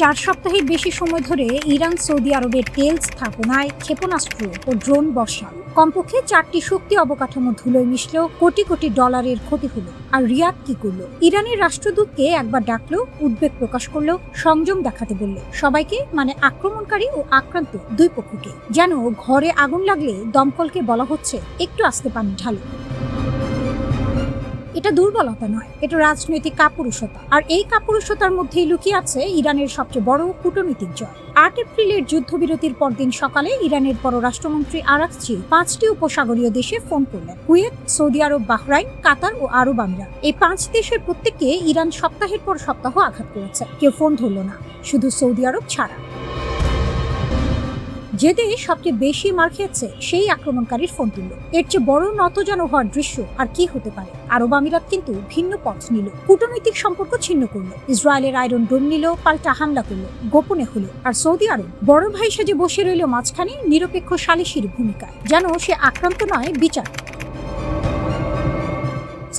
4 সপ্তাহের বেশি সময় ধরে ইরান সৌদি আরবের তেল স্থাপনায় ক্ষেপণাস্ত্র ও ড্রোন বসাল। কমপক্ষে 4টি শক্তি অবকাঠামো ধুলোয় মিশলেও কোটি কোটি ডলারের ক্ষতি হলো। আর রিয়াদ কি করলো? ইরানের রাষ্ট্রদূতকে একবার ডাকলো, উদ্বেগ প্রকাশ করলো, সংযম দেখাতে বলল সবাইকে, মানে আক্রমণকারী ও আক্রান্ত দুই পক্ষকে। যেন ঘরে আগুন লাগলে দমকলকে বলা হচ্ছে একটু আস্তে পানি ঢালো। এটা দুর্বলতা নয়, এটা রাজনৈতিক কাপুরুষতা। আর এই কাপুরুষতার মধ্যেই লুকিয়ে আছে ইরানের সবচেয়ে বড় কূটনৈতিক জয়। 8 এপ্রিলের যুদ্ধবিরতির পরদিন সকালে ইরানের পররাষ্ট্রমন্ত্রী আরাকচি 5টি উপসাগরীয় দেশে ফোন করলেন। কুয়েত, সৌদি আরব, বাহরাইন, কাতার ও আরব আমিরাত। এই 5 দেশের প্রত্যেককে ইরান সপ্তাহের পর সপ্তাহ আঘাত করেছে। কেউ ফোন ধরল না, শুধু সৌদি আরব ছাড়া। যে দেশ সবচেয়ে বেশি মার খেয়েছে সেই আক্রমণকারীর ফোন তুলল। এর চেয়ে বড় নতজানু হওয়ার দৃশ্য আর কি হতে পারে? আরব আমিরাত কিন্তু ভিন্ন পথ নিল, কূটনৈতিক সম্পর্ক ছিন্ন করলো। ইসরায়েলের আয়রন ডোম নিল, পাল্টা হামলা করলো, গোপনে হলো। আর সৌদি আরব বড় ভাই সেজে বসে রইল মাঝখানে, নিরপেক্ষ সালিশির ভূমিকায়, যেন সে আক্রান্ত নয়, বিচার।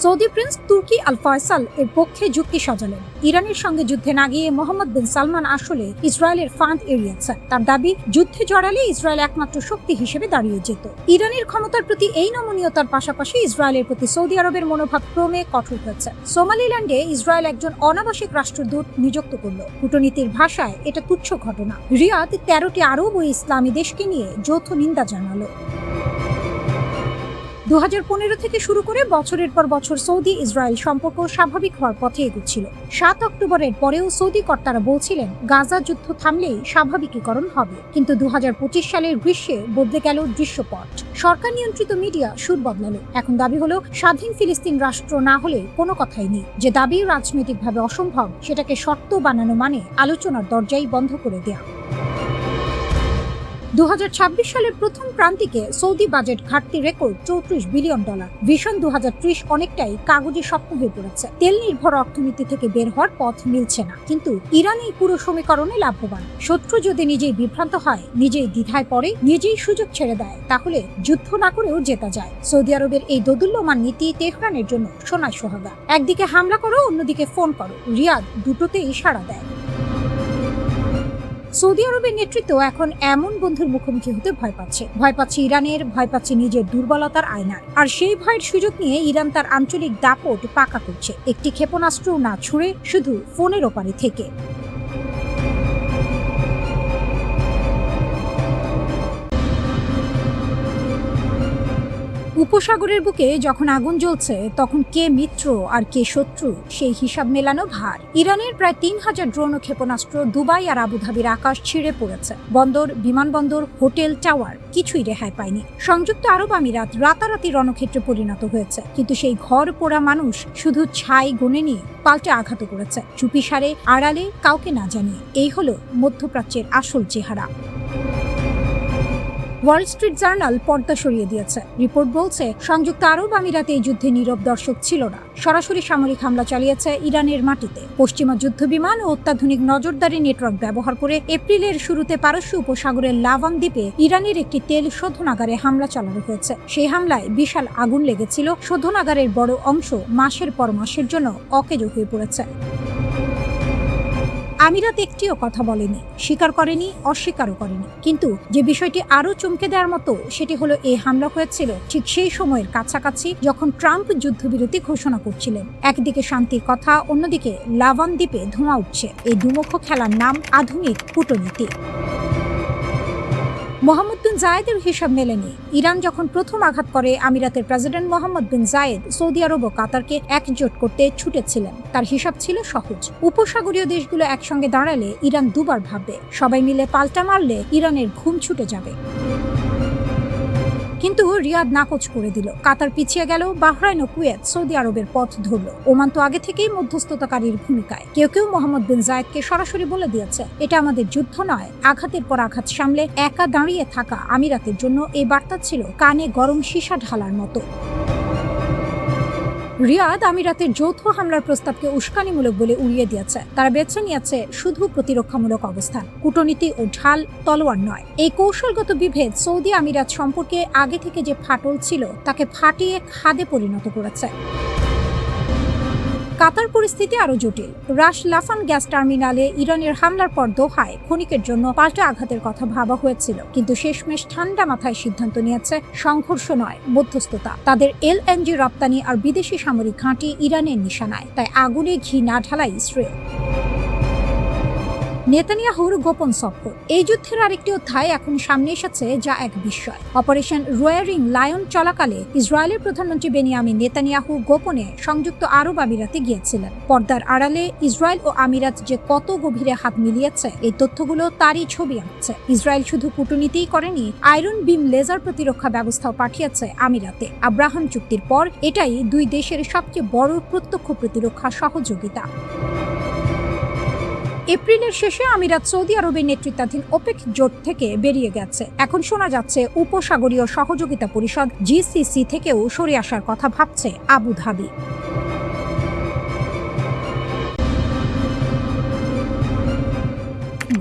সৌদি প্রিন্স তুর্কি আল ফয়সাল এর পক্ষে যুক্তি সাজালেন। ইরানের সঙ্গে যুদ্ধে না গিয়ে মোহাম্মদ বিন সালমান আসলে ইসরায়েলের ফাঁদ এড়িয়েছেন। তার দাবি, যুদ্ধে জড়ালে ইসরায়েল একমাত্র শক্তি হিসেবে দাঁড়িয়ে যেত। ইরানের ক্ষমতার প্রতি এই নমনীয়তার পাশাপাশি ইসরায়েলের প্রতি সৌদি আরবের মনোভাব ক্রমে কঠোর হচ্ছে। সোমালিল্যান্ডে ইসরায়েল একজন অনাবাসিক রাষ্ট্রদূত নিযুক্ত করল। কূটনীতির ভাষায় এটা তুচ্ছ ঘটনা। রিয়াদ 13টি আরব ও ইসলামী দেশকে নিয়ে যৌথ নিন্দা জানালো। 2015 থেকে শুরু করে বছরের পর বছর সৌদি ইসরায়েল সম্পর্ক স্বাভাবিক হওয়ার পথে এগোচ্ছিল। 7 অক্টোবরের পরেও সৌদি কর্তারা বলছিলেন গাজা যুদ্ধ থামলেই স্বাভাবিকীকরণ হবে। কিন্তু 2025 সালের গ্রীষ্মে বদলে গেল দৃশ্যপট। সরকার নিয়ন্ত্রিত মিডিয়া সুর বদলালো। এখন দাবি হলো স্বাধীন ফিলিস্তিন রাষ্ট্র না হলে কোনো কথাই নেই। যে দাবি রাজনৈতিকভাবে অসম্ভব, সেটাকে শর্ত বানানো মানে আলোচনার দরজাই বন্ধ করে দেয়া। 2026 সালের প্রথম প্রান্তিকে সৌদি বাজেট ঘাটতি রেকর্ড $34 বিলিয়ন। ভিশন 2030 অনেকটাই কাগজে স্বপ্ন হয়ে পড়েছে। তেল নির্ভর অর্থনীতি থেকে বের হওয়ার পথ মিলছে না। কিন্তু ইরান এই পুরো সমীকরণে লাভবান। শত্রু যদি নিজেই বিভ্রান্ত হয়, নিজেই দ্বিধায় পড়ে, নিজেই সুযোগ ছেড়ে দেয়, তাহলে যুদ্ধ না করেও জেতা যায়। সৌদি আরবের এই দোদুল্যমান নীতি তেহরানের জন্য সোনায় সোহাগা। একদিকে হামলা করো, অন্যদিকে ফোন করো। রিয়াদ দুটোতেই সাড়া দেয়। সৌদি আরবের নেতৃত্ব এখন এমন বন্ধুর মুখোমুখি হতে ভয় পাচ্ছে ইরানের, ভয় পাচ্ছে নিজের দুর্বলতার আয়নার। আর সেই ভয়ের সুযোগ নিয়ে ইরান তার আঞ্চলিক দাপট পাকা করছে, একটি ক্ষেপণাস্ত্র না ছুড়ে, শুধু ফোনের ওপারে থেকে। উপসাগরের বুকে যখন আগুন জ্বলছে, তখন কে মিত্র আর কে শত্রু সেই হিসাব মেলানো ভার। ইরানের প্রায় 3000 ড্রোন ও ক্ষেপণাস্ত্র দুবাই আর আবুধাবির আকাশ ছিঁড়ে পড়েছে। বন্দর, বিমানবন্দর, হোটেল, টাওয়ার কিছুই রেহাই পায়নি। সংযুক্ত আরব আমিরাত রাতারাতি রণক্ষেত্রে পরিণত হয়েছে। কিন্তু সেই ঘর পোড়া মানুষ শুধু ছাই গনে নিয়ে পাল্টে আঘাত করেছে, চুপিসারে, আড়ালে, কাউকে না জানিয়ে। এই হলো মধ্যপ্রাচ্যের আসল চেহারা। ওয়াল স্ট্রিট জার্নাল পর্দা সরিয়ে দিয়েছে। রিপোর্ট বলছে, সংযুক্ত আরব আমিরাতে এই যুদ্ধে নীরব দর্শক ছিল না। সরাসরি সামরিক হামলা চালিয়েছে ইরানের মাটিতে। পশ্চিমা যুদ্ধবিমান ও অত্যাধুনিক নজরদারি নেটওয়ার্ক ব্যবহার করে এপ্রিলের শুরুতে পারস্য উপসাগরের লাভান দ্বীপে ইরানের একটি তেল শোধনাগারে হামলা চালানো হয়েছে। সেই হামলায় বিশাল আগুন লেগেছিল। শোধনাগারের বড় অংশ মাসের পর মাসের জন্য অকেজো হয়ে পড়েছে। আমিরাত একটিও কথা বলেনি, স্বীকার করেনি, অস্বীকারও করেনি। কিন্তু যে বিষয়টি আরো চমকে দেওয়ার মতো, সেটি হলো এই হামলা হয়েছিল ঠিক সেই সময়ের কাছাকাছি যখন ট্রাম্প যুদ্ধবিরতি ঘোষণা করছিলেন। একদিকে শান্তির কথা, অন্যদিকে লাভান দ্বীপে ধোঁয়া উঠছে। এই দুমুখ খেলার নাম আধুনিক কূটনীতি। মোহাম্মদ বিন জায়েদের হিসাব মেলেনি। ইরান যখন প্রথম আঘাত করে, আমিরাতের প্রেসিডেন্ট মোহাম্মদ বিন জায়েদ সৌদি আরব ও কাতারকে একজোট করতে ছুটেছিলেন। তার হিসাব ছিল সহজ, উপসাগরীয় দেশগুলো একসঙ্গে দাঁড়ালে ইরান দুবার ভাববে, সবাই মিলে পাল্টা মারলে ইরানের ঘুম ছুটে যাবে। কিন্তু রিয়াদ নাকচ করে দিল। কাতার পিছিয়ে গেল, বাহরাইন ও কুয়েত সৌদি আরবের পথ ধরল। ওমান তো আগে থেকেই মধ্যস্থতাকারীর ভূমিকায়। কেউ কেউ মোহাম্মদ বিন জায়েদকে সরাসরি বলে দিয়েছে, এটা আমাদের যুদ্ধ নয়। আঘাতের পর আঘাত সামলে একা দাঁড়িয়ে থাকা আমিরাতের জন্য এই বার্তা ছিল কানে গরম সীসা ঢালার মতো। রিয়াদ আমিরাতের যৌথ হামলার প্রস্তাবকে উস্কানিমূলক বলে উড়িয়ে দিয়েছে। তারা বেছে নিয়েছে শুধু প্রতিরক্ষামূলক অবস্থান, কূটনীতি ও ঢাল তলোয়ার নয়। এই কৌশলগত বিভেদ সৌদি আমিরাত সম্পর্কে আগে থেকে যে ফাটল ছিল, তাকে ফাটিয়ে খাদে পরিণত করেছে। কাতার পরিস্থিতি আরো জটিল। রাশ লাফান গ্যাস টার্মিনালে ইরানের হামলার পর দোহায় ক্ষণিকের জন্য পাল্টা আঘাতের কথা ভাবা হয়েছিল, কিন্তু শেষমেশ ঠান্ডা মাথায় সিদ্ধান্ত নিয়েছে সংঘর্ষ নয়, মধ্যস্থতা। তাদের LNG রপ্তানি আর বিদেশি সামরিক ঘাঁটি ইরানের নিশানায়, তাই আগুনে ঘি না ঢালাই ইসরায়েল। নেতানিয়াহুর গোপন সফর। এই যুদ্ধের আরেকটি অধ্যায় এখন সামনে এসেছে, যা এক বিস্ময়। অপারেশন রোয়ারিং লায়ন চলাকালে ইসরায়েলের প্রধানমন্ত্রী বেনিয়ামিন নেতানিয়াহু গোপনে সংযুক্ত আরব আমিরাতে গিয়েছিলেন। পর্দার আড়ালে ইসরায়েল ও আমিরাত যে কত গভীরে হাত মিলিয়েছে, এই তথ্যগুলো তারই ছবি আনছে। ইসরায়েল শুধু কূটনীতিই করেনি, আয়রন বিম লেজার প্রতিরক্ষা ব্যবস্থাও পাঠিয়েছে আমিরাতে। আব্রাহাম চুক্তির পর এটাই দুই দেশের সবচেয়ে বড় প্রত্যক্ষ প্রতিরক্ষা সহযোগিতা। এপ্রিলের শেষে আমিরাত সৌদি আরবের নেতৃত্বাধীন ওপেক জোট থেকে বেরিয়ে গেছে। এখন শোনা যাচ্ছে উপসাগরীয় সহযোগিতা পরিষদ GCC থেকেও সরে আসার কথা ভাবছে আবুধাবি।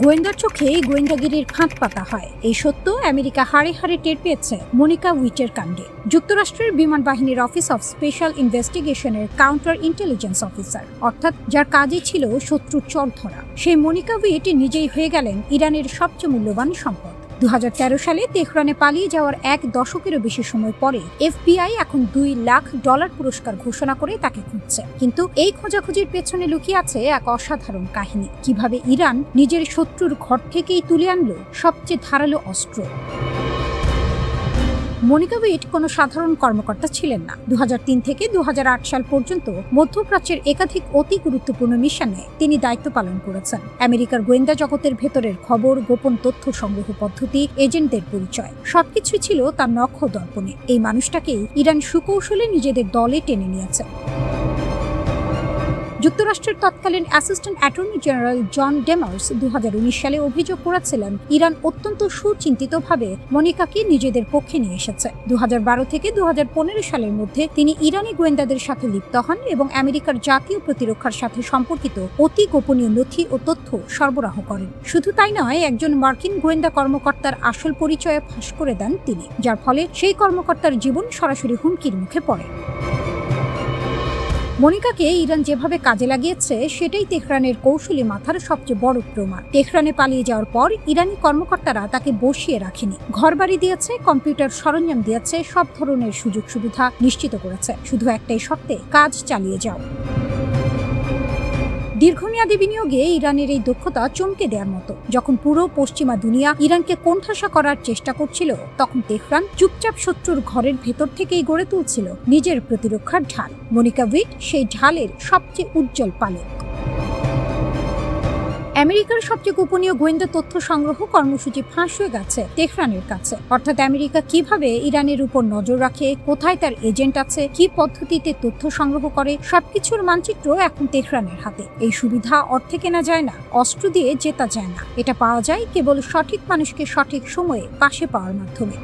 গোয়েন্দার চোখে গোয়েন্দাগিরির ফাঁদ পাতা হয়, এই সত্য আমেরিকা হাড়ে হাড়ে টের পেয়েছে মনিকা উইটের কাণ্ডে। যুক্তরাষ্ট্রের বিমান বাহিনীর অফিস অফ স্পেশাল ইনভেস্টিগেশনের কাউন্টার ইন্টেলিজেন্স অফিসার, অর্থাৎ যার কাজই ছিল শত্রুর চর ধরা, সেই মনিকা উইট নিজেই হয়ে গেলেন ইরানের সবচেয়ে মূল্যবান সম্পদ। 2013 সালে তেহরানে পালিয়ে যাওয়ার এক দশকেরও বেশি সময় পরে FBI এখন $2 লাখ পুরস্কার ঘোষণা করে তাকে খুঁজছে। কিন্তু এই খোঁজাখুঁজির পেছনে লুকিয়ে আছে এক অসাধারণ কাহিনী। কিভাবে ইরান নিজের শত্রুর ঘর থেকেই তুলে আনলো সবচেয়ে ধারালো অস্ত্র। মনিকা উইট কোনো সাধারণ কর্মকর্তা ছিলেন না। 2003 থেকে 2008 সাল পর্যন্ত মধ্যপ্রাচ্যের একাধিক অতি গুরুত্বপূর্ণ মিশনে তিনি দায়িত্ব পালন করেছেন। আমেরিকার গোয়েন্দা জগতের ভেতরের খবর, গোপন তথ্য সংগ্রহ পদ্ধতি, এজেন্টদের পরিচয় সবকিছুই ছিল তার নখদর্পণে। দর্পণে। এই মানুষটাকেই ইরান সুকৌশলে নিজেদের দলে টেনে নিয়েছে। যুক্তরাষ্ট্রের তৎকালীন অ্যাসিস্ট্যান্ট অ্যাটর্নি জেনারেল জন ডেমার্স 2019 সালে অভিযোগ করেছিলেন ইরান অত্যন্ত সুচিন্তিতভাবে মনিকাকে নিজেদের পক্ষে নিয়ে এসেছে। 2012 থেকে 2015 সালের মধ্যে তিনি ইরানি গোয়েন্দাদের সাথে লিপ্ত হন এবং আমেরিকার জাতীয় প্রতিরক্ষার সাথে সম্পর্কিত অতি গোপনীয় নথি ও তথ্য সরবরাহ করেন। শুধু তাই নয়, একজন মার্কিন গোয়েন্দা কর্মকর্তার আসল পরিচয় ফাঁস করে দেন তিনি, যার ফলে সেই কর্মকর্তার জীবন সরাসরি হুমকির মুখে পড়ে। মনিকাকে ইরান যেভাবে কাজে লাগিয়েছে সেটাই তেহরানের কৌশলী মাথার সবচেয়ে বড় প্রমাণ। তেহরানে পালিয়ে যাওয়ার পর ইরানি কর্মকর্তারা তাকে বসিয়ে রাখেনি, ঘরবাড়ি দিয়েছে, কম্পিউটার সরঞ্জাম দিয়েছে, সব ধরনের সুযোগ সুবিধা নিশ্চিত করেছে। শুধু একটাই শর্তে, কাজ চালিয়ে যাও। দীর্ঘমেয়াদী বিনিয়োগে ইরানের এই দক্ষতা চমকে দেওয়ার মতো। যখন পুরো পশ্চিমা দুনিয়া ইরানকে কোণঠাসা করার চেষ্টা করছিল, তখন তেহরান চুপচাপ শত্রুর ঘরের ভেতর থেকেই গড়ে তুলছিল নিজের প্রতিরক্ষার ঢাল। মনিকা উইট সেই ঢালের সবচেয়ে উজ্জ্বল পালক। আমেরিকার সবচেয়ে গোপনীয় গোয়েন্দা তথ্য সংগ্রহ কর্মসূচি ফাঁস হয়ে গেছে তেহরানের কাছে। অর্থাৎ আমেরিকা কিভাবে ইরানের উপর নজর রাখে, কোথায় তার এজেন্ট আছে, কি পদ্ধতিতে তথ্য সংগ্রহ করে, সবকিছুর মানচিত্র এখন তেহরানের হাতে। এই সুবিধা অর্থে কেনা যায় না, অস্ত্র দিয়ে জেতা যায় না। এটা পাওয়া যায় কেবল সঠিক মানুষকে সঠিক সময়ে পাশে পাওয়ার মাধ্যমে।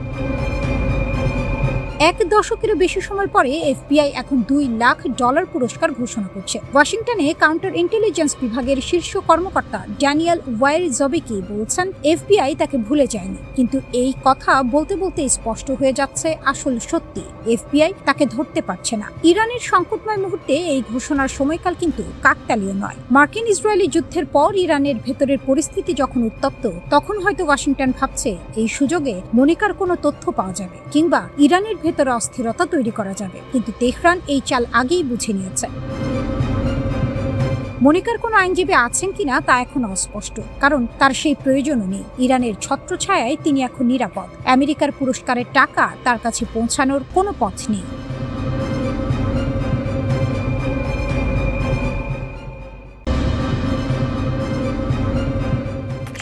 এক দশকেরও বেশি সময় পরে FBI এখন $2 লাখ পুরস্কার ঘোষণা করছে। ওয়াশিংটনে কাউন্টার ইন্টেলিজেন্স বিভাগের শীর্ষ কর্মকর্তা ড্যানিয়েল ওয়াইরজবেকি বলছেন FBI তাকে ভুলে যায়নি, কিন্তু এই কথা বলতে বলতে স্পষ্ট হয়ে যাচ্ছে আসল সত্যি, FBI তাকে ধরতে পারছে না। ইরানের সংকটময় মুহূর্তে এই ঘোষণার সময়কাল কিন্তু কাকতালীয় নয়। মার্কিন ইসরায়েলি যুদ্ধের পর ইরানের ভেতরের পরিস্থিতি যখন উত্তপ্ত, তখন হয়তো ওয়াশিংটন ভাবছে এই সুযোগে মনিকার কোনো তথ্য পাওয়া যাবে কিংবা ইরানের ভেতরে অস্থিরতা তৈরি করা যাবে। কিন্তু তেহরান এই চাল আগেই বুঝে নিয়েছে। মনিকার কোনো আইনজীবী আছেন কিনা তা এখন অস্পষ্ট, কারণ তার সেই প্রয়োজনও নেই। ইরানের ছত্রছায়ায় তিনি এখন নিরাপদ। আমেরিকার পুরস্কারের টাকা তার কাছে পৌঁছানোর কোনো পথ নেই।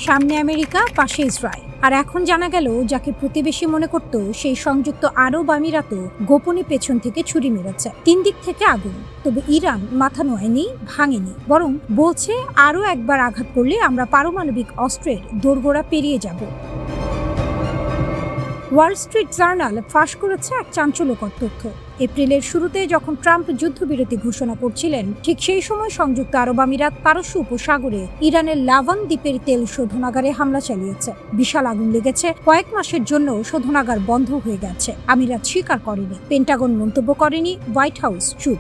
সামনে আমেরিকা, পাশে ইসরায়েল। আর এখন জানা গেল যাকে প্রতিবেশী মনে করত সেই সংযুক্ত আরব আমিরাতও গোপনে পেছন থেকে ছুরি মেরেছে। 3 দিক থেকে আগুন। তবে ইরান মাথা নোয়ায়নি, ভাঙেনি, বরং বলছে আরও একবার আঘাত করলে আমরা পারমাণবিক অস্ত্রের দোরগোড়া পেরিয়ে যাব। ওয়াল স্ট্রিট জার্নাল ফাঁস করেছে এক চাঞ্চল্যকর তথ্য। এপ্রিলের শুরুতে যখন ট্রাম্প যুদ্ধবিরতি ঘোষণা করছিলেন, ঠিক সেই সময় সংযুক্ত আরব আমিরাত পারস্য উপসাগরে ইরানের লাভান দ্বীপের তেল শোধনাগারে হামলা চালিয়েছে। বিশাল আগুন লেগেছে, কয়েক মাসের জন্য শোধনাগার বন্ধ হয়ে গেছে। আমিরাত স্বীকার করেনি, পেন্টাগন মন্তব্য করেনি, হোয়াইট হাউস চুপ।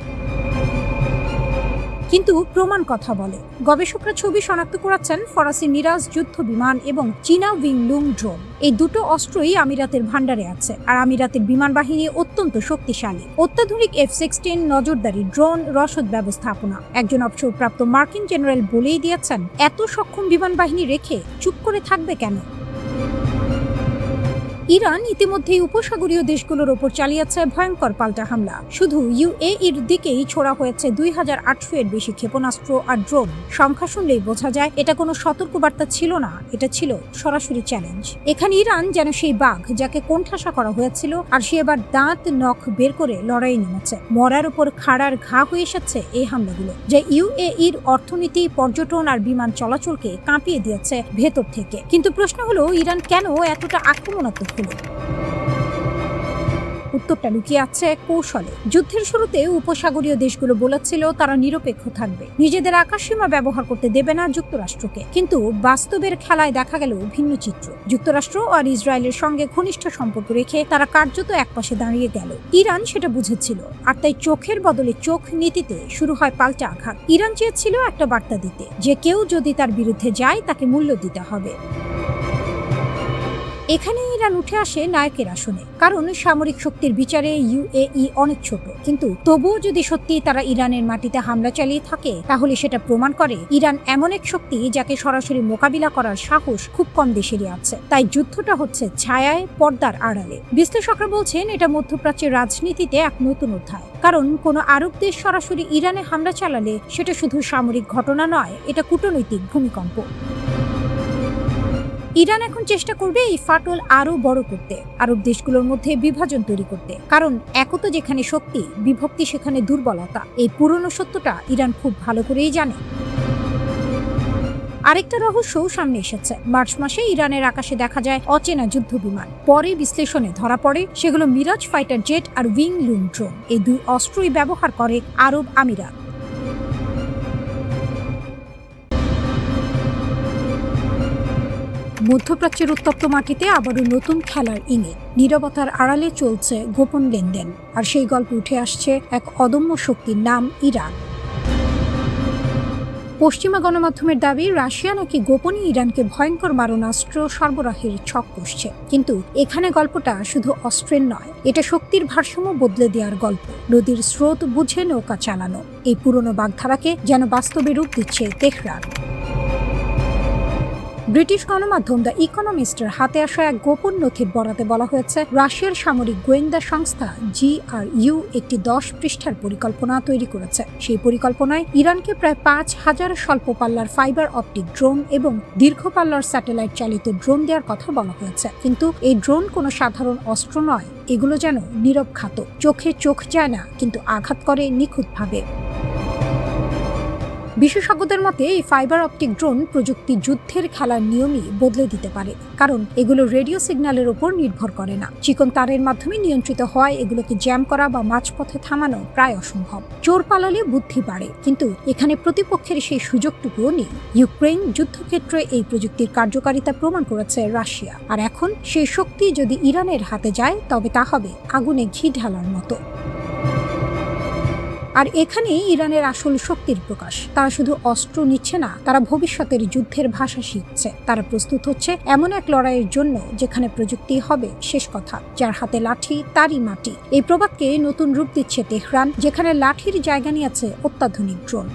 কিন্তু প্রমাণ কথা বলে। গবেষকরা ছবি শনাক্ত করেছেন ফরাসি মিরাজ যুদ্ধ বিমান এবং চীনা উইংলুং ড্রোন। এই দুটো অস্ত্রই আমিরাতের ভান্ডারে আছে, আর আমিরাতের বিমান বাহিনী অত্যন্ত শক্তিশালী। অত্যাধুনিক F-16 নজরদারি ড্রোন, রসদ ব্যবস্থাপনা। একজন অবসরপ্রাপ্ত মার্কিন জেনারেল বলেই দিয়েছেন, এত সক্ষম বিমান বাহিনী রেখে চুপ করে থাকবে কেন? ইরান ইতিমধ্যেই উপসাগরীয় দেশগুলোর ওপর চালিয়েছে ভয়ঙ্কর পাল্টা হামলা। শুধু UAEর দিকেই ছোড়া হয়েছে 2800 এর বেশি ক্ষেপণাস্ত্র আর ড্রোন। সংখ্যা শুনলেই বোঝা যায় এটা কোনো সতর্কবার্তা ছিল না, এটা ছিল সরাসরি চ্যালেঞ্জ। এখানে ইরান যেন সেই বাঘ যাকে কোণঠাসা করা হয়েছিল, আর সে এবার দাঁত নখ বের করে লড়াই নেমেছে। মরার উপর খাড়ার ঘা হয়ে এসেছে এই হামলাগুলো, যা UAEর অর্থনীতি, পর্যটন আর বিমান চলাচলকে কাঁপিয়ে দিয়েছে ভেতর থেকে। কিন্তু প্রশ্ন হলো, ইরান কেন এতটা আক্রমণাত্মক? উত্তরটা লুকিয়ে আছে কৌশলে। যুদ্ধের শুরুতে উপসাগরীয় দেশগুলো বলেছিল তারা নিরপেক্ষ থাকবে, নিজেদের আকাশসীমা ব্যবহার করতে দেবে না যুক্তরাষ্ট্রকে। কিন্তু বাস্তবের খেলায় দেখা গেল ভিন্ন চিত্র। যুক্তরাষ্ট্র আর ইসরায়েলের সঙ্গে ঘনিষ্ঠ সম্পর্ক রেখে তারা কার্যত একপাশে দাঁড়িয়ে গেল। ইরান সেটা বুঝেছিল, আর তাই চোখের বদলে চোখ নীতিতে শুরু হয় পাল্টা আঘাত। ইরান চেয়েছিল একটা বার্তা দিতে, যে কেউ যদি তার বিরুদ্ধে যায় তাকে মূল্য দিতে হবে। এখানে ইরান উঠে আসে নায়কের আসনে, কারণ সামরিক শক্তির বিচারে UAE অনেক ছোট। কিন্তু তবুও যদি সত্যি তারা ইরানের মাটিতে হামলা চালিয়ে থাকে, তাহলে সেটা প্রমাণ করে ইরান এমন এক শক্তি যাকে সরাসরি মোকাবিলা করার সাহস খুব কম দেশেরই আছে। তাই যুদ্ধটা হচ্ছে ছায়ায়, পর্দার আড়ালে। বিশ্লেষকরা বলছেন এটা মধ্যপ্রাচ্যের রাজনীতিতে এক নতুন অধ্যায়। কারণ কোনো আরব দেশ সরাসরি ইরানে হামলা চালালে সেটা শুধু সামরিক ঘটনা নয়, এটা কূটনৈতিক ভূমিকম্প। ইরান এখন চেষ্টা করবে এই ফাটল আরো বড় করতে, আরব দেশগুলোর মধ্যে বিভাজন তৈরি করতে। কারণ একতা যেখানে শক্তি, বিভক্তি সেখানে দুর্বলতা। এই পুরনো সত্যটা ইরান খুব ভালো করেই জানে। আরেকটা রহস্যও সামনে এসেছে। মার্চ মাসে ইরানের আকাশে দেখা যায় অচেনা যুদ্ধ বিমান। পরে বিশ্লেষণে ধরা পড়ে সেগুলো মিরাজ ফাইটার জেট আর উইংলুং ড্রোন। এই দুই অস্ত্রই ব্যবহার করে আরব আমিরাত। মধ্যপ্রাচ্যের উত্তপ্ত মাটিতে আবারও নতুন খেলার ইঙ্গিত। নীরবতার আড়ালে চলছে গোপন লেনদেন, আর সেই গল্পে উঠে আসছে এক অদম্য শক্তির নাম ইরান। পশ্চিমা গণমাধ্যমের দাবি, রাশিয়া নাকি গোপনে ইরানকে ভয়ঙ্কর মারণাস্ত্র সরবরাহের ছক কষছে। কিন্তু এখানে গল্পটা শুধু অস্ত্রের নয়, এটা শক্তির ভারসাম্য বদলে দেওয়ার গল্প। নদীর স্রোত বুঝে নৌকা চালানো। এই পুরনো বাগধারাকে যেন বাস্তবে রূপ দিচ্ছে তেহরান। ব্রিটিশ গণমাধ্যম দ্য ইকোনমিস্টের হাতে আসা এক গোপন নথির বরাতে বলা হয়েছে, রাশিয়ার সামরিক গোয়েন্দা সংস্থা GRU একটি 10 পৃষ্ঠার পরিকল্পনা তৈরি করেছে। সেই পরিকল্পনায় ইরানকে প্রায় 5000 স্বল্প পাল্লার ফাইবার অপটিক ড্রোন এবং দীর্ঘ পাল্লার স্যাটেলাইট চালিত ড্রোন দেওয়ার কথা বলা হয়েছে। কিন্তু এই ড্রোন কোনো সাধারণ অস্ত্র নয়, এগুলো যেন নীরব ঘাতক। চোখে চোখ যায় না, কিন্তু আঘাত করে নিখুঁতভাবে। বিশেষজ্ঞদের মতে এই ফাইবার অপটিক ড্রোন প্রযুক্তি যুদ্ধের খেলার নিয়মই বদলে দিতে পারে। কারণ এগুলো রেডিও সিগন্যালের উপর নির্ভর করে না, চিকন তারের মাধ্যমে নিয়ন্ত্রিত হয়। এগুলোকে জ্যাম করা বা মাঝপথে থামানো প্রায় অসম্ভব। চোর পালালে বুদ্ধি বাড়ে, কিন্তু এখানে প্রতিপক্ষের সেই সুযোগটুকুও নেই। ইউক্রেন যুদ্ধক্ষেত্রে এই প্রযুক্তির কার্যকারিতা প্রমাণ করেছে রাশিয়া, আর এখন সেই শক্তি যদি ইরানের হাতে যায়, তবে তা হবে আগুনে ঘি ঢালার মতো। আর এখানেই ইরানের আসল শক্তির প্রকাশ। তারা শুধু অস্ত্র নিচ্ছে না, তারা ভবিষ্যতের যুদ্ধের ভাষা শিখছে। তারা প্রস্তুত হচ্ছে এমন এক লড়াইয়ের জন্য যেখানে প্রযুক্তি হবে শেষ কথা। যার হাতে লাঠি তারই মাটি। এই প্রবাদকে নতুন রূপ দিচ্ছে তেহরান, যেখানে লাঠির জায়গা নিয়েছে অত্যাধুনিক ড্রোন।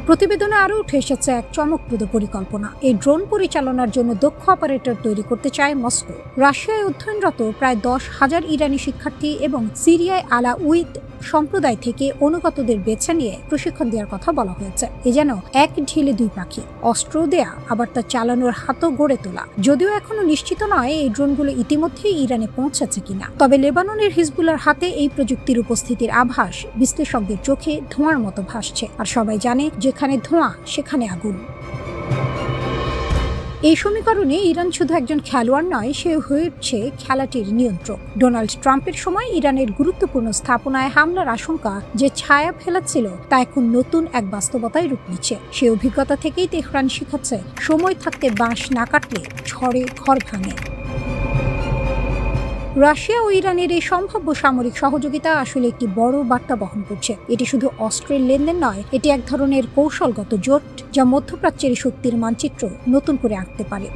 প্রতিবেদনে আরও উঠে এসেছে এক চমকপ্রদ পরিকল্পনা। এই ড্রোন পরিচালনার জন্য দক্ষ অপারেটর তৈরি করতে চায় মস্কো। রাশিয়ায় অধ্যয়নরত প্রায় 10,000 ইরানি শিক্ষার্থী এবং সিরিয়ায় আলাউইত সম্প্রদায় থেকে অনুগতদের বেছে নিয়ে প্রশিক্ষণ দেওয়ার কথা বলা হয়েছে। এ যেন এক ঢিলে দুই পাখি, অস্ত্র দেয়া আবার তা চালানোর হাতও গড়ে তোলা। যদিও এখনো নিশ্চিত নয় এই ড্রোনগুলো ইতিমধ্যেই ইরানে পৌঁছেছে কিনা, তবে লেবাননের হিজবুল্লাহর হাতে এই প্রযুক্তির উপস্থিতির আভাস বিশ্লেষকদের চোখে ধোঁয়ার মতো ভাসছে। আর সবাই জানে, যেখানে ধোঁয়া সেখানে আগুন। এই সমীকরণে ইরান শুধু একজন খেলোয়াড় নয়, সে হয়ে উঠছে খেলাটির নিয়ন্ত্রক। ডোনাল্ড ট্রাম্পের সময় ইরানের গুরুত্বপূর্ণ স্থাপনায় হামলার আশঙ্কা যে ছায়া ফেলাচ্ছিল, তা এখন নতুন এক বাস্তবতায় রূপ নিচ্ছে। সে অভিজ্ঞতা থেকেই তেহরান শিখাচ্ছে, সময় থাকতে বাঁশ না কাটলে ঝড়ে ঘর ভাঙে। রাশিয়া ও ইরানের এই সম্ভাব্য সামরিক সহযোগিতা আসলে একটি বড় বার্তা বহন করছে। এটি শুধু অস্ত্রের লেনদেন নয়, এটি এক ধরনের কৌশলগত জোট যা মধ্যপ্রাচ্যের শক্তির মানচিত্র নতুন করে আঁকতে পারে।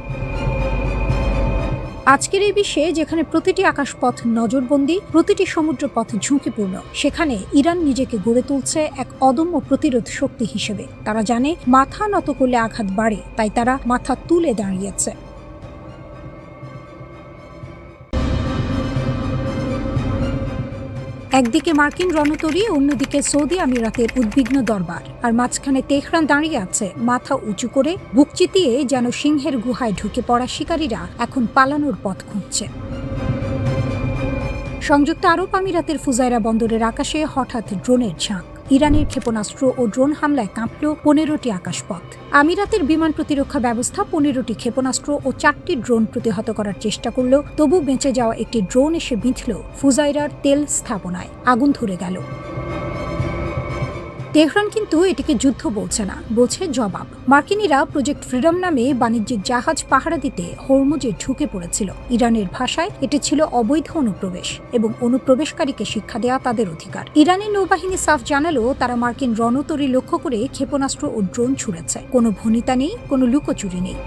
আজকের এই বিশ্বে যেখানে প্রতিটি আকাশপথ নজরবন্দি, প্রতিটি সমুদ্রপথ ঝুঁকিপূর্ণ, সেখানে ইরান নিজেকে গড়ে তুলছে এক অদম্য প্রতিরোধ শক্তি হিসেবে। তারা জানে মাথা নত করলে আঘাত বাড়ে, তাই তারা মাথা তুলে দাঁড়িয়েছে। একদিকে মার্কিন রণতরী, অন্যদিকে সৌদি আমিরাতের উদ্বিগ্ন দরবার, আর মাঝখানে তেহরান দাঁড়িয়ে আছে মাথা উঁচু করে, বুক চিতিয়ে যেন সিংহের গুহায় ঢুকে পড়া শিকারীরা এখন পালানোর পথ খুঁজছে। সংযুক্ত আরব আমিরাতের ফুজায়রা বন্দরের আকাশে হঠাৎ ড্রোনের ঝাঁক। ইরানের ক্ষেপণাস্ত্র ও ড্রোন হামলায় কাঁপল 15টি আকাশপথ। আমিরাতের বিমান প্রতিরক্ষা ব্যবস্থা 15টি ক্ষেপণাস্ত্র ও 4টি ড্রোন প্রতিহত করার চেষ্টা করল, তবু বেঁচে যাওয়া একটি ড্রোন এসে বিঁধল ফুজায়রার তেল স্থাপনায়। আগুন ধরে গেল। তেহরান কিন্তু এটিকে যুদ্ধ বলছে না, বলছে জবাব। মার্কিনীরা প্রজেক্ট ফ্রিডম নামে বাণিজ্যিক জাহাজ পাহারা দিতে হরমুজে ঢুকে পড়েছিল। ইরানের ভাষায় এটি ছিল অবৈধ অনুপ্রবেশ এবং অনুপ্রবেশকারীকে শিক্ষা দেওয়া তাদের অধিকার। ইরানের নৌবাহিনী সাফ জানালো তারা মার্কিন রণতরী লক্ষ্য করে ক্ষেপণাস্ত্র ও ড্রোন ছুড়েছে। কোনো ভনিতা নেই, কোনো লুকোচুরি নেই।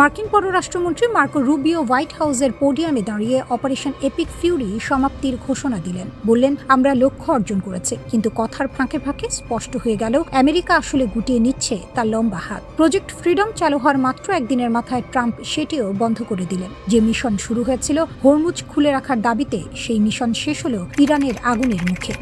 মার্কিন পররাষ্ট্রমন্ত্রী মার্কো রুবিও হোয়াইট হাউসের পোডিয়ামে দাঁড়িয়ে অপারেশন এপিক ফিউরি সমাপ্তির ঘোষণা দিলেন। বললেন, আমরা লক্ষ্য অর্জন করেছি, কিন্তু কথার ফাঁকে ফাঁকে স্পষ্ট হয়ে গেল আমেরিকা আসলে গুটিয়ে নিচ্ছে তার লম্বা হাত। প্রজেক্ট ফ্রিডম চালু হওয়ার মাত্র একদিনের মাথায় ট্রাম্প সেটিও বন্ধ করে দিলেন। যে মিশন শুরু হয়েছিল হরমুজ খুলে রাখার দাবিতে, সেই মিশন শেষ হল ইরানের আগুনের মুখে।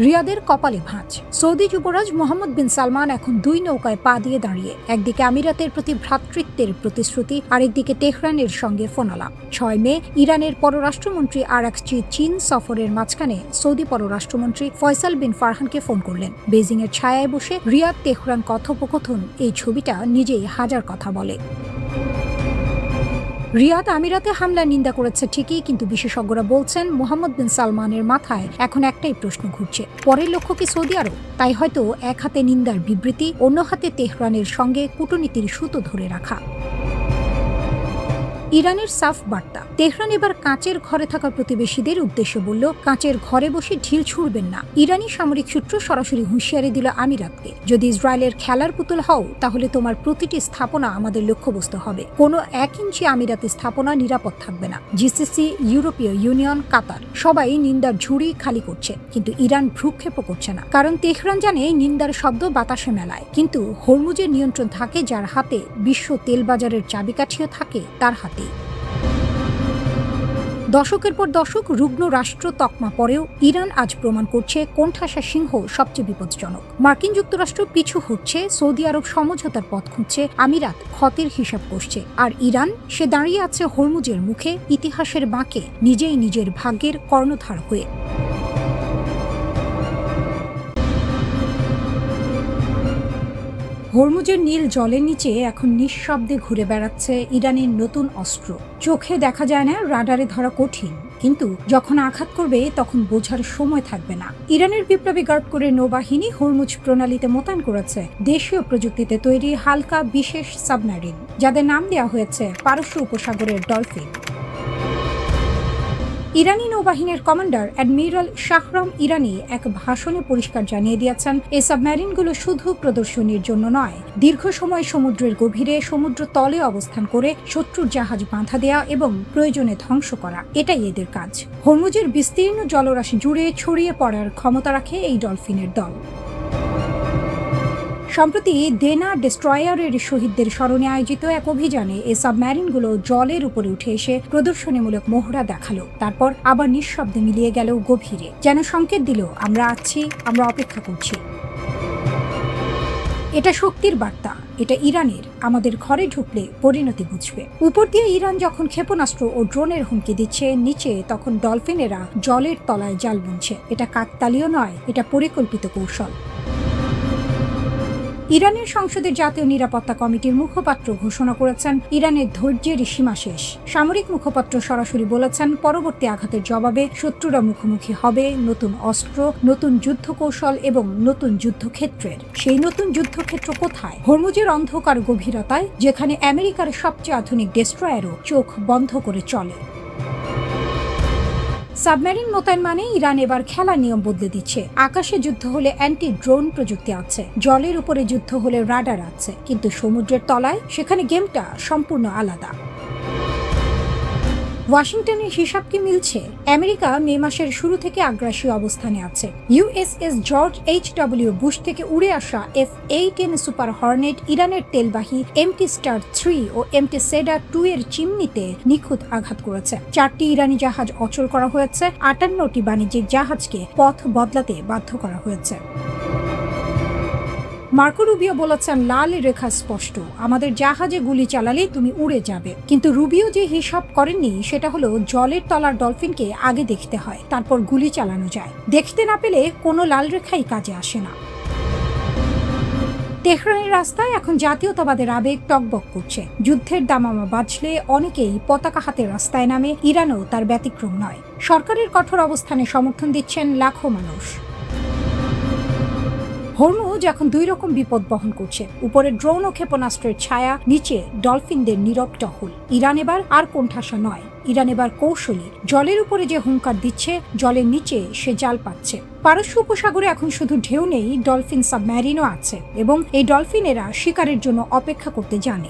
রিয়াদের কপালে ভাঁজ। সৌদি যুবরাজ মোহাম্মদ বিন সালমান এখন দুই নৌকায় পা দিয়ে দাঁড়িয়ে। একদিকে আমিরাতের প্রতি ভ্রাতৃত্বের প্রতিশ্রুতি, আরেকদিকে তেহরানের সঙ্গে ফোনালাপ। 6 মে ইরানের পররাষ্ট্রমন্ত্রী আরাকচি চীন সফরের মাঝখানে সৌদি পররাষ্ট্রমন্ত্রী ফয়সাল বিন ফারহানকে ফোন করলেন। বেজিংয়ের ছায়ায় বসে রিয়াদ তেহরান কথোপকথন, এই ছবিটা নিজেই হাজার কথা বলে। রিয়াদ আমিরাতে হামলার নিন্দা করেছে ঠিকই, কিন্তু বিশেষজ্ঞরা বলছেন মোহাম্মদ বিন সালমানের মাথায় এখন একটাই প্রশ্ন ঘুরছে, পরের লক্ষ্য কি সৌদি আরব? তাই হয়তো এক হাতে নিন্দার বিবৃতি, অন্য হাতে তেহরানের সঙ্গে কূটনীতির সুতো ধরে রাখা। ইরানের সাফ বার্তা। তেহরান এবার কাঁচের ঘরে থাকা প্রতিবেশীদের উদ্দেশ্যে বলল, কাঁচের ঘরে বসে ঢিল ছুড়বেন না। ইরানি সামরিক সূত্র সরাসরি হুঁশিয়ারি দিল আমিরাতকে, যদি ইসরায়েলের খেলার পুতুল হও, তাহলে তোমার প্রতিটি স্থাপনা আমাদের লক্ষ্যবস্তু হবে। কোনো 1 ইঞ্চি আমিরাতি স্থাপনা নিরাপদ থাকবে না। জিসিসি, ইউরোপীয় ইউনিয়ন, কাতার সবাই নিন্দার ঝুড়ি খালি করছে, কিন্তু ইরান ভ্রুক্ষেপও করছে না। কারণ তেহরান জানে নিন্দার শব্দ বাতাসে মেলায়, কিন্তু হরমুজের নিয়ন্ত্রণ থাকে যার হাতে, বিশ্ব তেল বাজারের চাবিকাঠিও থাকে তার হাতে। দশকের পর দশক রুগ্ন রাষ্ট্র তকমা পরেও ইরান আজ প্রমাণ করছে কোণঠাসা সিংহ সবচেয়ে বিপজ্জনক। মার্কিন যুক্তরাষ্ট্র পিছু হচ্ছে, সৌদি আরব সমঝোতার পথ খুঁজছে, আমিরাত ক্ষতের হিসাব করছে, আর ইরান সে দাঁড়িয়ে আছে হরমুজের মুখে, ইতিহাসের বাঁকে নিজেই নিজের ভাগ্যের কর্ণধার হয়ে। হরমুজের নীল জলের নিচে এখন নিঃশব্দে ঘুরে বেড়াচ্ছে ইরানের নতুন অস্ত্র। চোখে দেখা যায় না, রাডারে ধরা কঠিন, কিন্তু যখন আঘাত করবে তখন বোঝার সময় থাকবে না। ইরানের বিপ্লবী গার্ড করে নৌবাহিনী হরমুজ প্রণালীতে মোতায়েন করেছে দেশীয় প্রযুক্তিতে তৈরি হালকা বিশেষ সাবমেরিন, যাদের নাম দেওয়া হয়েছে পারস্য উপসাগরের ডলফিন। ইরানি নৌবাহিনীর কমান্ডার অ্যাডমিরাল শাহরাম ইরানি এক ভাষণে পরিষ্কার জানিয়ে দিয়েছেন, এই সাবমেরিনগুলো শুধু প্রদর্শনীর জন্য নয়, দীর্ঘ সময় সমুদ্রের গভীরে, সমুদ্র তলে অবস্থান করে শত্রুর জাহাজ বাঁধা দেয়া এবং প্রয়োজনে ধ্বংস করা, এটাই এদের কাজ। হরমুজের বিস্তীর্ণ জলরাশি জুড়ে ছড়িয়ে পড়ার ক্ষমতা রাখে এই ডলফিনের দল। সম্প্রতি দেনা ডেস্ট্রয়ারের শহীদদের স্মরণে আয়োজিত এক অভিযানে এই সাবমেরিনগুলো জলের উপরে উঠে এসে প্রদর্শনীমূলক মহড়া দেখালো, তারপর আবার নিঃশব্দে মিলিয়ে গেল গভীরে, যেন সংকেত দিল, আমরা আছি, আমরা অপেক্ষা করছি। এটা শক্তির বার্তা, এটা ইরানের, আমাদের ঘরে ঢুকলে পরিণতি বুঝবে। উপর দিয়ে ইরান যখন ক্ষেপণাস্ত্র ও ড্রোনের হুমকি দিচ্ছে, নিচে তখন ডলফিনেরা জলের তলায় জাল বুনছে। এটা কাকতালীয় নয়, এটা পরিকল্পিত কৌশল। ইরানের সংসদের জাতীয় নিরাপত্তা কমিটির মুখপাত্র ঘোষণা করেছেন ইরানের ধৈর্যের সীমা শেষ। সামরিক মুখপাত্র সরাসরি বলেছেন পরবর্তী আঘাতের জবাবে শত্রুরা মুখোমুখি হবে নতুন অস্ত্র, নতুন যুদ্ধকৌশল এবং নতুন যুদ্ধক্ষেত্রের। সেই নতুন যুদ্ধক্ষেত্র কোথায়? হরমুজের অন্ধকার গভীরতায়, যেখানে আমেরিকার সবচেয়ে আধুনিক ডেস্ট্রয়ারও চোখ বন্ধ করে চলে। সাবমেরিন মোতায়েন মানে ইরান এবার খেলার নিয়ম বদলে দিচ্ছে। আকাশে যুদ্ধ হলে অ্যান্টি ড্রোন প্রযুক্তি আছে, জলের উপরে যুদ্ধ হলে রাডার আছে, কিন্তু সমুদ্রের তলায় সেখানে গেমটা সম্পূর্ণ আলাদা। ওয়াশিংটনের হিসাব কি মিলছে? আমেরিকা মে মাসের শুরু থেকে আগ্রাসী অবস্থানে আছে। USS George HW. বুশ থেকে উড়ে আসা F-18 সুপার হর্নেট, ইরানের তেলবাহী MT স্টার 3 ও MT সেডার 2 এর চিমনিতে নিখুঁত আঘাত করেছে। 4টি ইরানি জাহাজ অচল করা হয়েছে, 58টি বাণিজ্যিক জাহাজকে পথ বদলাতে বাধ্য করা হয়েছে। মার্কো রুবিও বলেছেন, লাল রেখা স্পষ্ট, আমাদের জাহাজে গুলি চালালে তুমি উড়ে যাবে। কিন্তু রুবিও যে হিসাব করেননি সেটা হলো জলের তলার ডলফিনকে আগে দেখতে হয়, তারপর গুলি চালানো যায়। দেখতে না পেলে কোনো লাল রেখাই কাজে আসে না। তেহরানের রাস্তায় এখন জাতীয়তাবাদের আবেগ টকবক করছে। যুদ্ধের দামামা বাজলে অনেকেই পতাকা হাতে রাস্তায় নামে, ইরানও তার ব্যতিক্রম নয়। সরকারের কঠোর অবস্থানে সমর্থন দিচ্ছেন লাখো মানুষ। হরমুজ এখন দুই রকম বিপদ বহন করছে, উপরে ড্রোন ও ক্ষেপণাস্ত্রের ছায়া, নিচে ডলফিনদের নীরব টহল। ইরান এবার আর কোণঠাসা নয়, ইরান এবার কৌশলী। জলের উপরে যে হুঙ্কার দিচ্ছে, জলের নিচে সে জাল পাচ্ছে। পারস্য উপসাগরে এখন শুধু ঢেউ নেই, ডলফিন সাবমেরিনও আছে, এবং এই ডলফিনেরা শিকারের জন্য অপেক্ষা করতে জানে।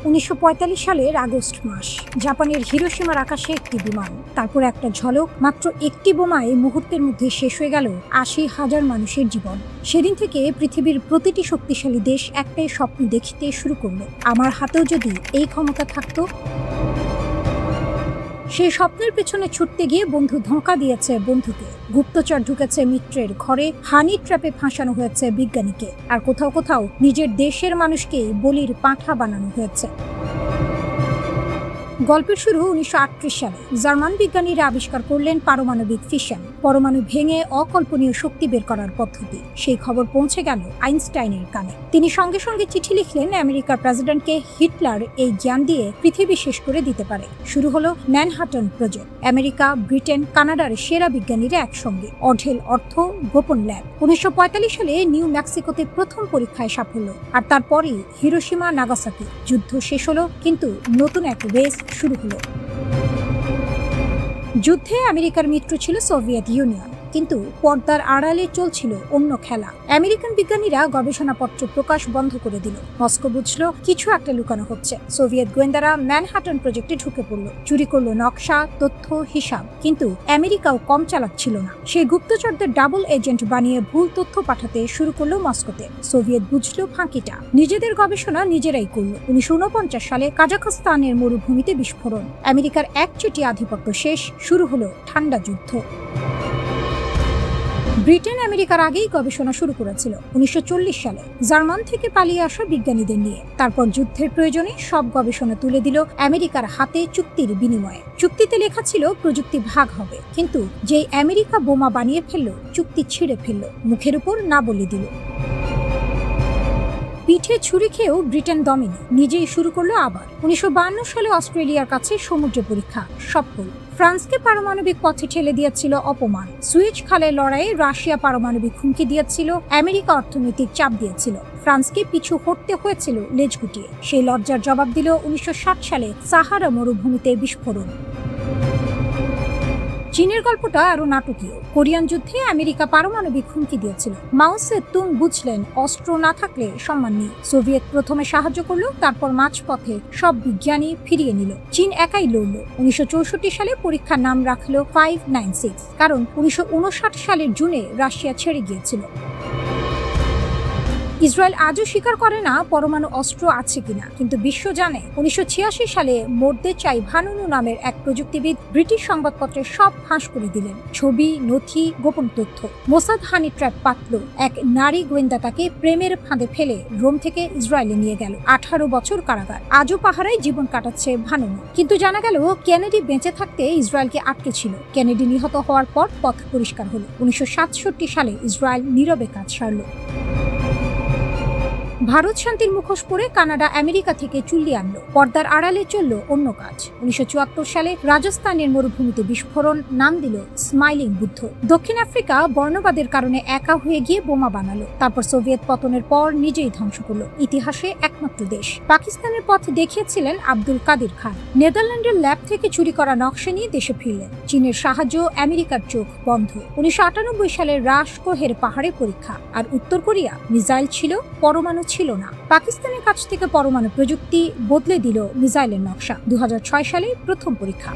1945 সালের আগস্ট মাস, জাপানের হিরোশিমার আকাশে একটি বিমান, তারপর একটা ঝলক, মাত্র একটি বোমায় মুহূর্তের মধ্যে শেষ হয়ে গেল 80,000 মানুষের জীবন। সেদিন থেকে পৃথিবীর প্রতিটি শক্তিশালী দেশ একটাই স্বপ্ন দেখতে শুরু করলো, আমার হাতেও যদি এই ক্ষমতা থাকতো। সেই স্বপ্নের পেছনে ছুটতে গিয়ে বন্ধু ধোঁকা দিয়েছে বন্ধুকে, গুপ্তচর ঢুকেছে মিত্রের ঘরে, হানি ট্র্যাপে ফাঁসানো হয়েছে বিজ্ঞানীকে, আর কোথাও কোথাও নিজের দেশের মানুষকে বলির পাঁঠা বানানো হয়েছে। গল্পের শুরু 1938 সালে। জার্মান বিজ্ঞানীরা আবিষ্কার করলেন পারমাণবিক ফিশন, পরমাণু ভেঙে অকল্পনীয় শক্তি বের করার পদ্ধতি। সেই খবর পৌঁছে গেল আইনস্টাইনের কানে। তিনি সঙ্গে সঙ্গে চিঠি লিখলেন আমেরিকার প্রেসিডেন্টকে, হিটলার এই জ্ঞান দিয়ে পৃথিবী শেষ করে দিতে পারে। শুরু হলো ম্যানহাটন প্রজেক্ট। আমেরিকা, ব্রিটেন, কানাডার সেরা বিজ্ঞানীরা একসঙ্গে, অঢেল অর্থ, গোপন ল্যাব। 1945 সালে নিউ মেক্সিকোতে প্রথম পরীক্ষায় সাফল্য, আর তারপরই হিরোশিমা, নাগাসাকি। যুদ্ধ শেষ হলো, কিন্তু নতুন এক রেস শুরু হলো। যুদ্ধে আমেরিকার মিত্র ছিল সোভিয়েত ইউনিয়ন, কিন্তু পর্দার আড়ালে চলছিল অন্য খেলা। আমেরিকান বিজ্ঞানীরা গবেষণাপত্র প্রকাশ বন্ধ করে দিল। মস্কো বুঝল কিছু একটা লুকানো হচ্ছে। সোভিয়েত গোয়েন্দারা ম্যানহাটন প্রজেক্টে ঢুকে পড়ল, চুরি করলো নকশা, তথ্য, হিসাব। কিন্তু আমেরিকাও কম চালাক ছিল না। সেই গুপ্তচরদের ডাবল এজেন্ট বানিয়ে ভুল তথ্য পাঠাতে শুরু করলো মস্কোতে। সোভিয়েত বুঝলো ফাঁকিটা, নিজেদের গবেষণা নিজেরাই করলো। 1949 সালে কাজাখস্তানের মরুভূমিতে বিস্ফোরণ, আমেরিকার একচেটি আধিপত্য শেষ, শুরু হলো ঠান্ডা যুদ্ধ। ব্রিটেন আমেরিকার আগেই গবেষণা শুরু করেছিল 1940 সালে, জার্মান থেকে পালিয়ে আসা বিজ্ঞানীদের নিয়ে। তারপর যুদ্ধের প্রয়োজনে সব গবেষণা তুলে দিল আমেরিকার হাতে চুক্তির বিনিময়ে। চুক্তিতে লেখা ছিল প্রযুক্তি ভাগ হবে, কিন্তু যেই আমেরিকা বোমা বানিয়ে ফেললো, চুক্তি ছিঁড়ে ফেললো, মুখের উপর না বলে দিল। পিঠে ছুরি খেয়েও ব্রিটেন দমেনি, নিজেই শুরু করলো আবার। 1952 সালে অস্ট্রেলিয়ার কাছে সমুদ্র পরীক্ষা সফল। ফ্রান্সকে পারমাণবিক পথে ঠেলে দিয়েছিল অপমান। সুয়েজ খালের লড়াইয়ে রাশিয়া পারমাণবিক হুমকি দিয়েছিল, আমেরিকা অর্থনৈতিক চাপ দিয়েছিল। ফ্রান্সকে পিছু হটতে হয়েছিল লেজ গুটিয়ে। সেই লজ্জার জবাব দিল 1960 সালে সাহারা মরুভূমিতে বিস্ফোরণ। চীনের গল্পটা আরো নাটকীয়। কোরিয়ান যুদ্ধে আমেরিকা পারমাণবিক হুমকি দিয়েছিল। মাও সে-তুং বুঝলেন অস্ত্র না থাকলে সম্মান নেই। সোভিয়েত প্রথমে সাহায্য করলো, তারপর মাঝপথে সব বিজ্ঞানী ফিরিয়ে নিল। চীন একাই লড়ল। 1964 সালে পরীক্ষার নাম রাখলো 596, কারণ 1959 সালের জুনে রাশিয়া ছেড়ে গিয়েছিল। ইসরায়েল আজও স্বীকার করে না পরমাণু অস্ত্র আছে কিনা, কিন্তু বিশ্ব জানে। 1986 সালে মোর্দেচাই ভানুনু নামের এক প্রযুক্তিবিদ ব্রিটিশ সংবাদপত্রে সব ফাঁস করে দিলেন। ছবি, নথি, গোপন তথ্য। মোসাদ হানি ট্র্যাপ পাতল এক নারী গোয়েন্দা তাকে প্রেমের ফাঁদে ফেলে রোম থেকে ইসরায়েলে নিয়ে গেল। 18 বছর কারাগার। আজও পাহারায় জীবন কাটাচ্ছে ভানুনু। কিন্তু জানা গেল কেনেডি বেঁচে থাকতে ইসরায়েলকে আটকে ছিল। কেনেডি নিহত হওয়ার পর পথ পরিষ্কার হলো। 1967 সালে ইসরায়েল নীরবে কাজ সারল। ভারত শান্তির মুখোশ পরে কানাডা আমেরিকা থেকে চুল্লি আনলো। পর্দার আড়ালে চলল অন্য কাজ। 1974 সালে রাজস্থানের মরুভূমিতে বিস্ফোরণ, নাম দিল স্মাইলিং বুদ্ধ। দক্ষিণ আফ্রিকা বর্ণবাদের কারণে একা হয়ে গিয়ে বোমা বানালো। তারপর সোভিয়েত পতনের পর নিজেই ধ্বংস করলো। ইতিহাসে একমাত্র দেশ। পাকিস্তানের পথ দেখিয়েছিলেন আব্দুল কাদির খান। নেদারল্যান্ডের ল্যাব থেকে চুরি করা নকশা নিয়ে দেশে ফিরলেন। চীনের সাহায্য, আমেরিকার চোখ বন্ধ। 1998 সালের রাশকোহের পাহাড়ে পরীক্ষা। আর উত্তর কোরিয়া মিসাইল ছিল, পরমাণু ছিল না। পাকিস্তানের কাছ থেকে পরমাণু প্রযুক্তি বদলে দিল মিসাইলের নকশা। 2006 সালে প্রথম পরীক্ষা।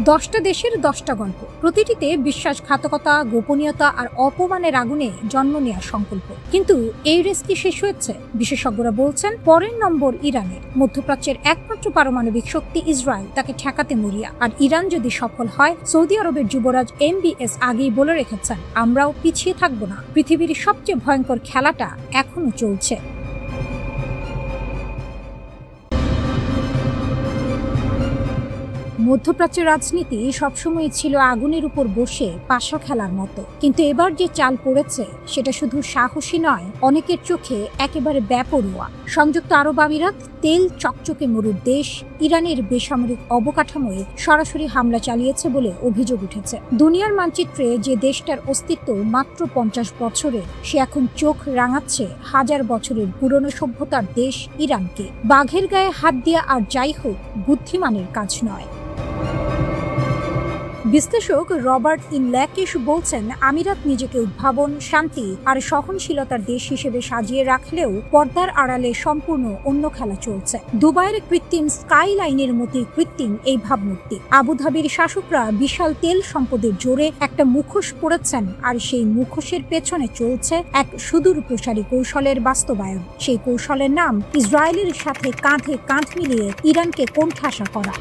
10টা দেশের 10টা গল্প। প্রতিটিতে বিশ্বাসঘাতকতা, গোপনীয়তা আর অপমানের আগুনে জন্ম নেওয়ার সংকল্প। কিন্তু এই রেস কি শেষ হয়েছে? বিশেষজ্ঞরা বলছেন পরের নম্বর ইরানের। মধ্যপ্রাচ্যের একমাত্র পারমাণবিক শক্তি ইসরায়েল তাকে ঠেকাতে মরিয়া। আর ইরান যদি সফল হয়, সৌদি আরবের যুবরাজ MBS আগেই বলে রেখেছেন, আমরাও পিছিয়ে থাকবো না। পৃথিবীর সবচেয়ে ভয়ঙ্কর খেলাটা এখনো চলছে। মধ্যপ্রাচ্যের রাজনীতি সবসময় ছিল আগুনের উপর বসে পাশা খেলার মতো। কিন্তু এবার যে চাল পড়েছে সেটা শুধু সাহসী নয়, অনেকের চোখে একেবারে বেপরোয়া। সংযুক্ত আরব আমিরাত, তেল চকচকে মরুর দেশ, ইরানের বেসামরিক অবকাঠামোয় সরাসরি হামলা চালিয়েছে বলে অভিযোগ উঠেছে। দুনিয়ার মানচিত্রে যে দেশটার অস্তিত্ব মাত্র 50 বছরের, সে এখন চোখ রাঙাচ্ছে হাজার বছরের পুরনো সভ্যতার দেশ ইরানকে। বাঘের গায়ে হাত দিয়া আর যাই হোক, বুদ্ধিমানের কাজ নয়। বিশ্লেষক রবার্ট ইনল্যাকিশ বলছেন, আমিরাত নিজেকে উদ্ভাবন, শান্তি আর সহনশীলতার দেশ হিসেবে সাজিয়ে রাখলেও পর্দার আড়ালে সম্পূর্ণ অন্য খেলা চলছে। দুবাইয়ের কৃত্রিম স্কাইলাইনের মতো কৃত্রিম এই ভাবমূর্তি। আবুধাবির শাসকরা বিশাল তেল সম্পদের জোরে একটা মুখোশ পড়েছেন, আর সেই মুখোশের পেছনে চলছে এক সুদূর প্রসারী কৌশলের বাস্তবায়ন। সেই কৌশলের নাম ইসরায়েলের সাথে কাঁধে কাঁধ মিলিয়ে ইরানকে কোণঠাসা করা।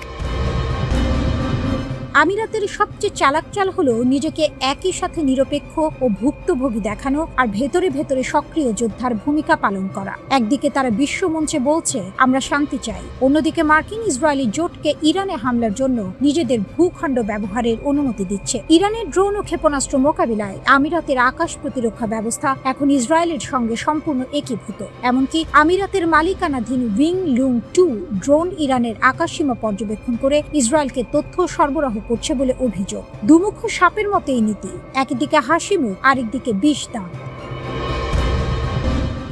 আমিরাতের সবচেয়ে চালাক চাল হলো নিজেকে একই সাথে নিরপেক্ষ ও ভুক্তভোগী দেখানো আর ভেতরে ভেতরে সক্রিয় যোদ্ধার ভূমিকা পালন করা। একদিকে তারা বিশ্বমঞ্চে বলছে আমরা শান্তি চাই, অন্যদিকে মার্কিন ইসরায়েলি জোটকে ইরানে হামলার জন্য নিজেদের ভূখণ্ড ব্যবহারের অনুমতি দিচ্ছে। ইরানের ড্রোন ও ক্ষেপণাস্ত্র মোকাবিলায় আমিরাতের আকাশ প্রতিরক্ষা ব্যবস্থা এখন ইসরায়েলের সঙ্গে সম্পূর্ণ একীভূত। এমনকি আমিরাতের মালিকানাধীন উইং লুং 2 ড্রোন ইরানের আকাশসীমা পর্যবেক্ষণ করে ইসরায়েলকে তথ্য সরবরাহ করছে বলে অভিযোগ। দুমুখ সাপের মতো এই নীতি, একদিকে হাসি মুখ, আরেকদিকে বিষ দাঁত।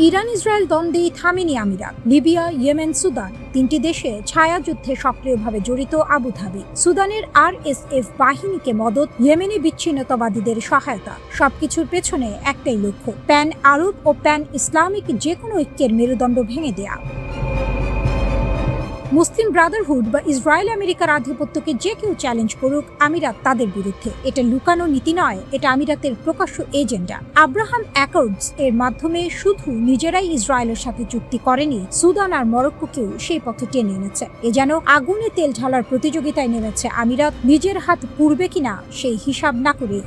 ইরান ইসরায়েল দ্বন্দ্বেই থামেনি আমিরাত। লিবিয়া, ইয়েমেন, সুদান, 3টি দেশে ছায়াযুদ্ধে সক্রিয়ভাবে জড়িত আবুধাবি। সুদানের RSF বাহিনীকে মদত, ইয়েমেনি বিচ্ছিন্নতাবাদীদের সহায়তা। সবকিছুর পেছনে একটাই লক্ষ্য, প্যান আরব ও প্যান ইসলামিক যে কোনো ঐক্যের মেরুদণ্ড ভেঙে দেয়া। মুসলিম ব্রাদারহুড বা ইসরায়েল আমেরিকার আধিপত্যকে যে কেউ চ্যালেঞ্জ করুক, আমিরাত তাদের বিরুদ্ধে। এটা লুকানো নীতি নয়, এটা আমিরাতের প্রকাশ্য এজেন্ডা। আব্রাহাম অ্যাকর্ডস এর মাধ্যমে শুধু নিজেরাই ইসরায়েলের সাথে চুক্তি করেনি, সুদান আর মরক্কোকেও সেই পথে টেনে এনেছে। এ যেন আগুনে তেল ঢালার প্রতিযোগিতায় নেমেছে আমিরাত, নিজের হাত পুড়বে কিনা সেই হিসাব না করে।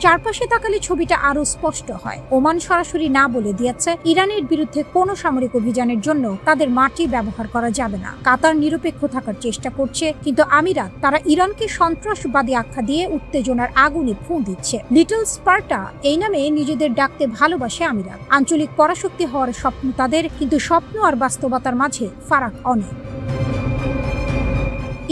চারপাশে তাকালে ছবিটা আরো স্পষ্ট হয়। ওমান সরাসরি না বলে দিয়েছে ইরানের বিরুদ্ধে কোনো সামরিক অভিযানের জন্য তাদের মাটি ব্যবহার করা যাবে না। কাতার নিরপেক্ষ থাকার চেষ্টা করছে, কিন্তু আমিরাত তারা ইরানকে সন্ত্রাসবাদী আখ্যা দিয়ে উত্তেজনার আগুনে ফুঁ দিচ্ছে। লিটল স্পার্টা এই নামে নিজেদের ডাকতে ভালোবাসে আমিরাত। আঞ্চলিক পরাশক্তি হওয়ার স্বপ্ন তাদের, কিন্তু স্বপ্ন আর বাস্তবতার মাঝে ফারাক অনেক।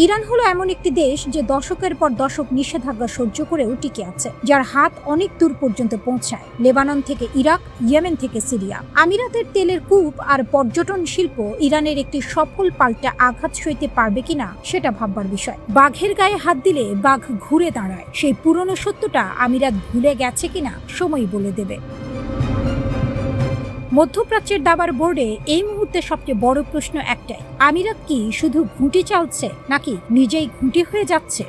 ইরান হলো এমন একটি দেশ যে দশকের পর দশক নিষেধাজ্ঞা সহ্য করেও টিকে আছে, যার হাত অনেক দূর পর্যন্ত পৌঁছায়, লেবানন থেকে ইরাক, ইয়েমেন থেকে সিরিয়া। আমিরাতের তেলের কূপ আর পর্যটন শিল্প ইরানের একটি সফল পাল্টা আঘাত সইতে পারবে কিনা সেটা ভাববার বিষয়। বাঘের গায়ে হাত দিলে বাঘ ঘুরে দাঁড়ায়, সেই পুরনো সত্যটা আমিরাত ভুলে গেছে কিনা সময় বলে দেবে। মধ্যপ্রাচ্যের দাবার বোর্ডে এই মুহূর্তে সবচেয়ে বড় প্রশ্ন একটাই, আমিরাত কি শুধু ঘুঁটি চালছে নাকি নিজেই ঘুঁটি হয়ে যাচ্ছে?